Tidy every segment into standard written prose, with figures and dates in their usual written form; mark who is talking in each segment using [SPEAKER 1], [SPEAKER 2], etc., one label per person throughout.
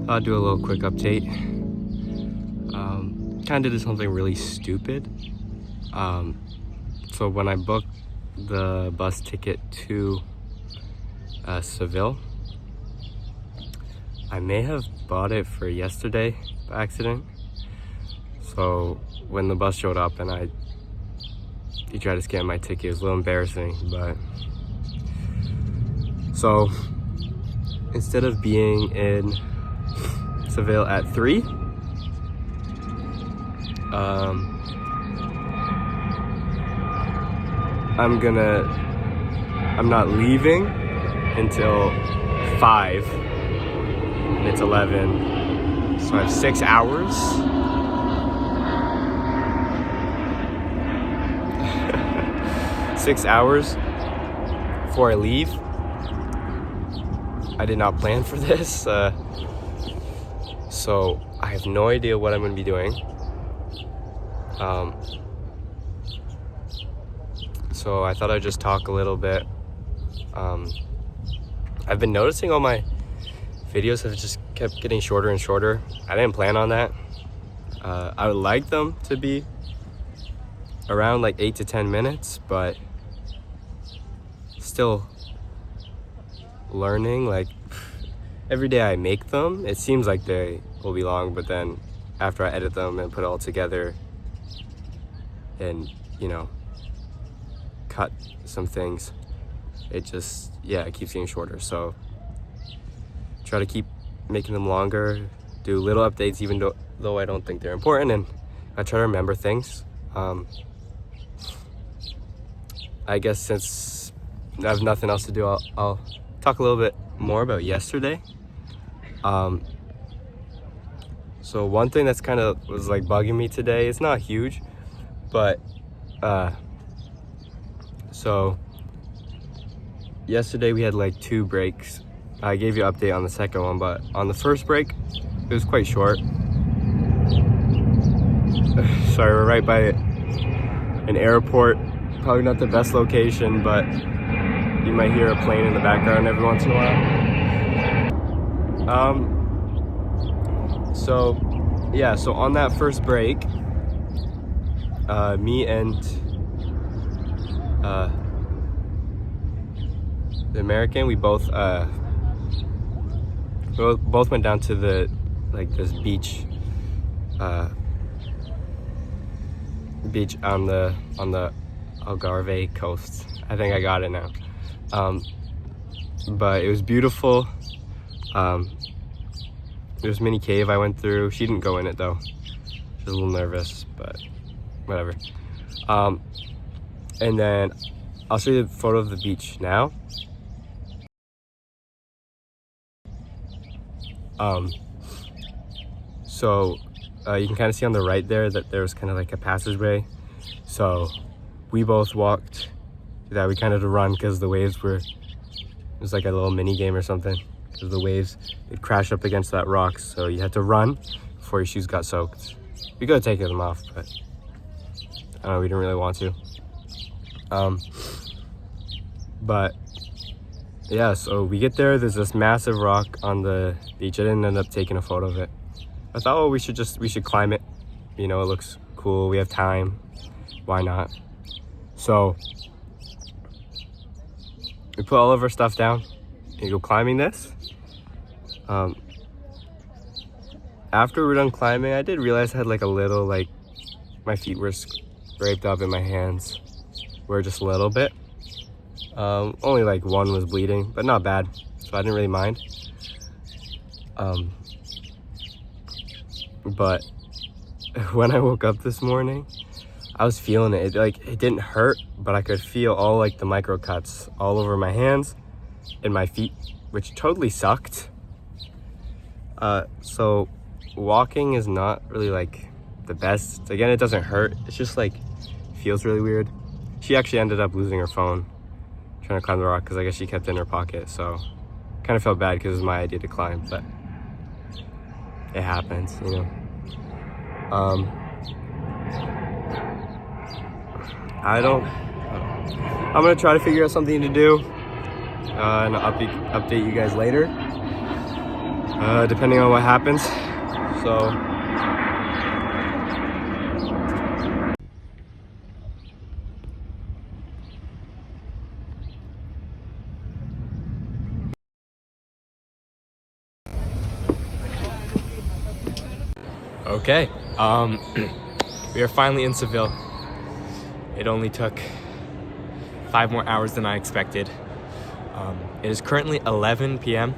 [SPEAKER 1] I'll do a little quick update. Kind of did something really stupid. So when I booked the bus ticket to Seville, I may have bought it for yesterday by accident. So when the bus showed up and he tried to scan my ticket, it was a little embarrassing, but so instead of being in Seville at 3, I'm not leaving until 5 and it's 11, so I have 6 hours. 6 hours before I leave. I did not plan for this, so I have no idea what I'm going to be doing. So I thought I'd just talk a little bit. I've been noticing all my videos have just kept getting shorter and shorter. I didn't plan on that. I would like them to be around like 8 to 10 minutes, but still learning. Like every day I make them, it seems like they will be long, but then after I edit them and put it all together and, cut some things, it just, it keeps getting shorter. So try to keep making them longer, do little updates even though I don't think they're important, and I try to remember things. I guess since I have nothing else to do, I'll talk a little bit more about yesterday. So one thing that's kind of was like bugging me today, it's not huge, but so yesterday we had like 2 breaks. I gave you an update on the second one, but on the first break, it was quite short. Sorry, we're right by an airport. Probably not the best location, but you might hear a plane in the background every once in a while. So on that first break, me and the American, we both went down to this beach on the Algarve coast. I think I got it now. But it was beautiful. There's a mini cave I went through. She didn't go in it though. She was a little nervous, but whatever. And then I'll show you the photo of the beach now. So you can kind of see on the right there that there's kind of like a passageway. So we both walked through that. We kind of had to run because the waves it was like a little mini game or something, because the waves, it crashed up against that rock, so you had to run before your shoes got soaked. We could have taken them off, but I don't know, we didn't really want to. But yeah, so we get there's this massive rock on the beach. I didn't end up taking a photo of it. I thought, we should climb it. It looks cool, we have time, why not? So we put all of our stuff down and go climbing this. After we're done climbing, I did realize I had like a little, my feet were scraped up and my hands were just a little bit. Only like one was bleeding, but not bad, so I didn't really mind. But when I woke up this morning, I was feeling it. It didn't hurt, but I could feel all like the micro cuts all over my hands and my feet, which totally sucked. So walking is not really like the best. Again, it doesn't hurt. It's just feels really weird. She actually ended up losing her phone trying to climb the rock because I guess she kept it in her pocket. So kind of felt bad because it was my idea to climb, but it happens, I'm gonna try to figure out something to do, and I'll update you guys later. depending on what happens. So okay, we are finally in Seville. It only took 5 more hours than I expected. It is currently 11 p.m.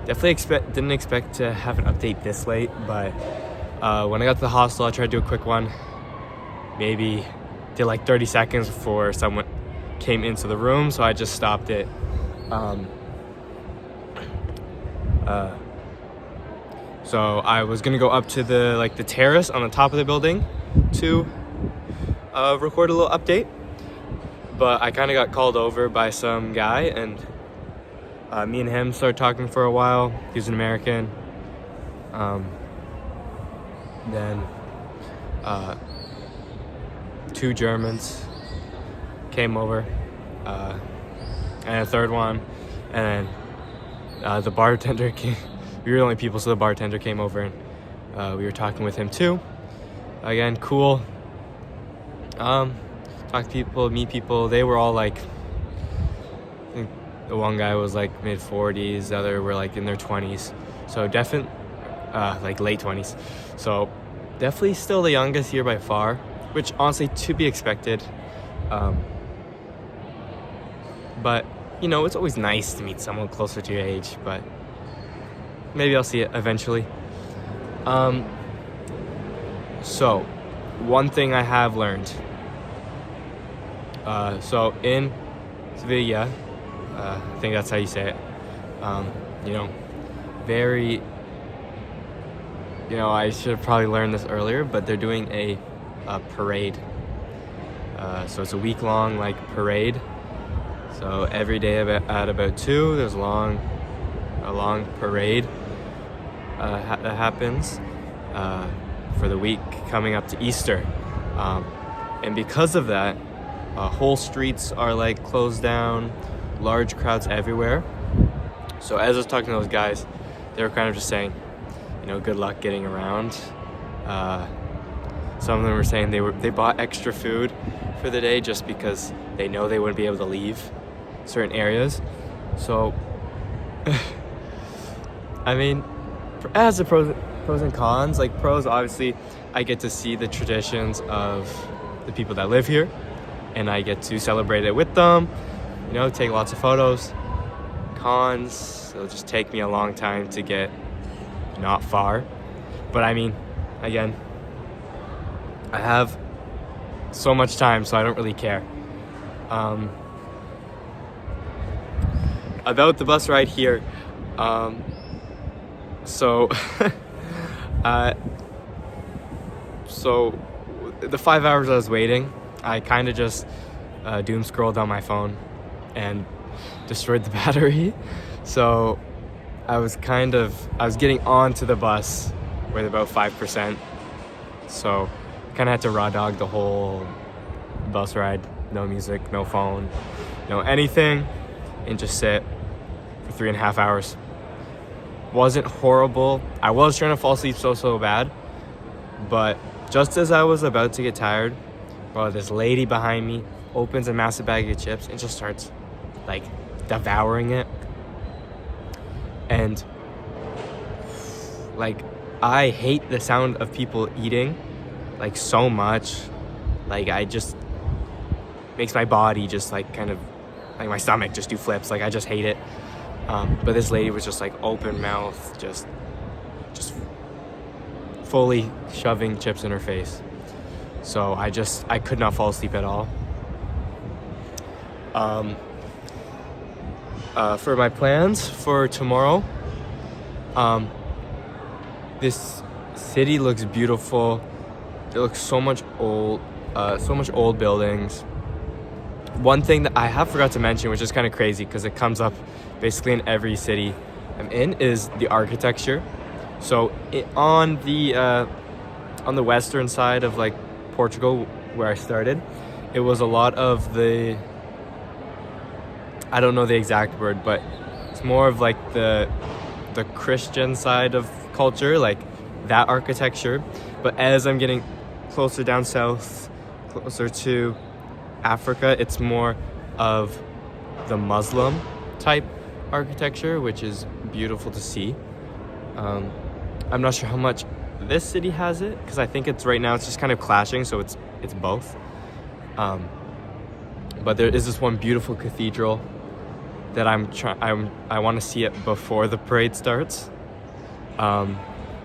[SPEAKER 1] Definitely didn't expect to have an update this late, but when I got to the hostel, I tried to do a quick one. Maybe did like 30 seconds before someone came into the room, so I just stopped it. So I was gonna go up to the terrace on the top of the building to record a little update, but I kind of got called over by some guy, and me and him started talking for a while. He's an American. Then 2 Germans came over, and a third one, and then the bartender came. We were the only people, so the bartender came over, and we were talking with him too. Again, cool. Talk to people, meet people. They were all like, I think the one guy was like mid-40s, the other were like in their 20s. So definitely, like late 20s. So definitely still the youngest here by far, which honestly to be expected. But you know, it's always nice to meet someone closer to your age, but maybe I'll see it eventually. So one thing I have learned. So in Seville, I think that's how you say it. You know, very. You know, I should have probably learned this earlier, but they're doing a parade. So it's a week-long like parade. So every day at about 2, there's a long parade that happens for the week coming up to Easter, and because of that, whole streets are like closed down, large crowds everywhere. So as I was talking to those guys, they were kind of just saying, you know, good luck getting around. Some of them were saying they bought extra food for the day just because they know they wouldn't be able to leave certain areas. So I mean, as the pros and cons, like pros, obviously I get to see the traditions of the people that live here, and I get to celebrate it with them, you know, take lots of photos. Cons, it'll just take me a long time to get not far, but I mean, again, I have so much time, so I don't really care. About the bus ride here, so so the 5 hours I was waiting, I kind of just doom scrolled on my phone and destroyed the battery. So I was getting onto the bus with about 5%. So kind of had to raw dog the whole bus ride. No music, no phone, no anything, and just sit for 3.5 hours. Wasn't horrible. I was trying to fall asleep so bad, but just as I was about to get tired, bro, this lady behind me opens a massive bag of chips and just starts like devouring it. And like, I hate the sound of people eating like so much. Like, I just makes my body just like kind of like my stomach just do flips. Like, I just hate it. But this lady was just like open mouth, just fully shoving chips in her face. So I could not fall asleep at all. For my plans for tomorrow, this city looks beautiful. It looks so much old buildings. One thing that I have forgot to mention, which is kind of crazy because it comes up basically in every city I'm in, is the architecture. So on the western side of like Portugal, where I started, it was a lot of the, I don't know the exact word, but It's more of like the Christian side of culture, like that architecture. But as I'm getting closer down south, closer to Africa, it's more of the Muslim type architecture, which is beautiful to see. I'm not sure how much this city has it, because I think it's right now it's just kind of clashing, so it's both. But there is this one beautiful cathedral that I want to see it before the parade starts, so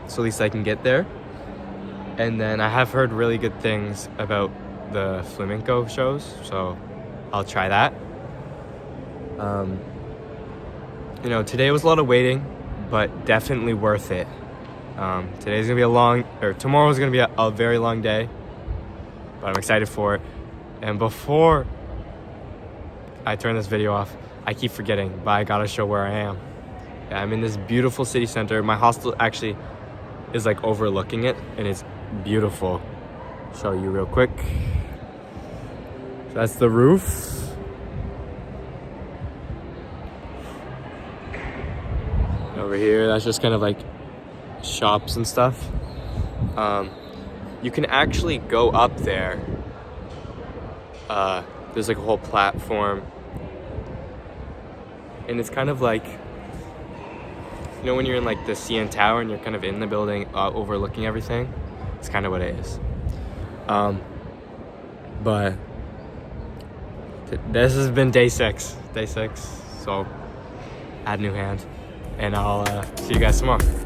[SPEAKER 1] at least I can get there. And then I have heard really good things about the flamenco shows, so I'll try that. You know, today was a lot of waiting, but definitely worth it. Today's gonna be tomorrow's gonna be a very long day, but I'm excited for it. And before I turn this video off, I keep forgetting, but I gotta show where I am. Yeah, I'm in this beautiful city center. My hostel actually is like overlooking it, and it's beautiful. Show you real quick. That's the roof. Over here, that's just kind of like shops and stuff. You can actually go up there. There's like a whole platform, and it's kind of like, you know, when you're in like the CN Tower and you're kind of in the building overlooking everything. It's kind of what it is. But this has been day six, so add new hand, and I'll see you guys tomorrow.